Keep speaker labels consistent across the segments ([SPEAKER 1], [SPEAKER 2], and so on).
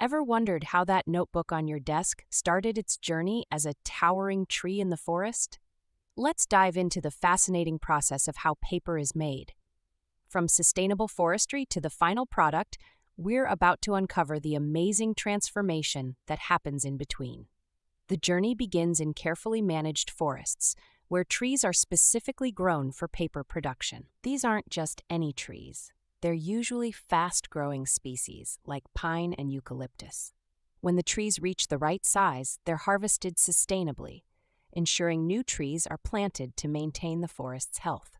[SPEAKER 1] Ever wondered how that notebook on your desk started its journey as a towering tree in the forest? Let's dive into the fascinating process of how paper is made. From sustainable forestry to the final product, we're about to uncover the amazing transformation that happens in between. The journey begins in carefully managed forests, where trees are specifically grown for paper production. These aren't just any trees. They're usually fast-growing species, like pine and eucalyptus. When the trees reach the right size, they're harvested sustainably, ensuring new trees are planted to maintain the forest's health.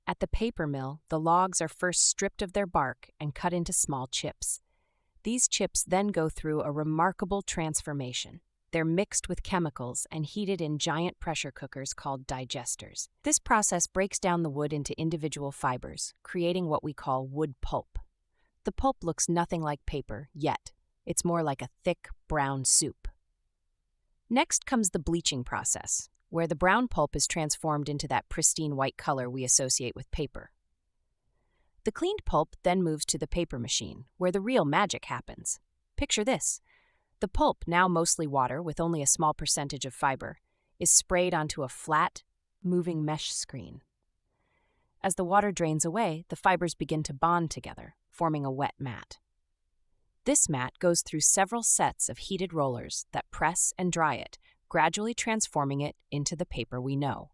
[SPEAKER 1] At the paper mill, the logs are first stripped of their bark and cut into small chips. These chips then go through a remarkable transformation. They're mixed with chemicals and heated in giant pressure cookers called digesters. This process breaks down the wood into individual fibers, creating what we call wood pulp. The pulp looks nothing like paper, yet. It's more like a thick, brown soup. Next comes the bleaching process, where the brown pulp is transformed into that pristine white color we associate with paper. The cleaned pulp then moves to the paper machine, where the real magic happens. Picture this. The pulp, now mostly water with only a small percentage of fiber, is sprayed onto a flat, moving mesh screen. As the water drains away, the fibers begin to bond together, forming a wet mat. This mat goes through several sets of heated rollers that press and dry it, gradually transforming it into the paper we know.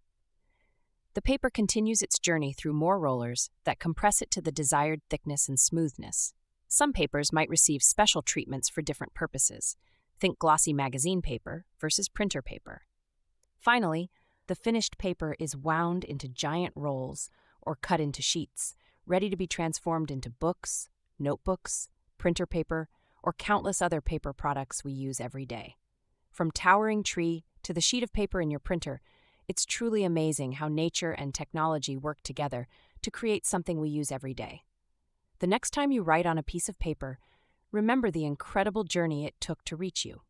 [SPEAKER 1] The paper continues its journey through more rollers that compress it to the desired thickness and smoothness. Some papers might receive special treatments for different purposes. Think glossy magazine paper versus printer paper. Finally, the finished paper is wound into giant rolls or cut into sheets, ready to be transformed into books, notebooks, printer paper, or countless other paper products we use every day. From towering tree to the sheet of paper in your printer, it's truly amazing how nature and technology work together to create something we use every day. The next time you write on a piece of paper, remember the incredible journey it took to reach you.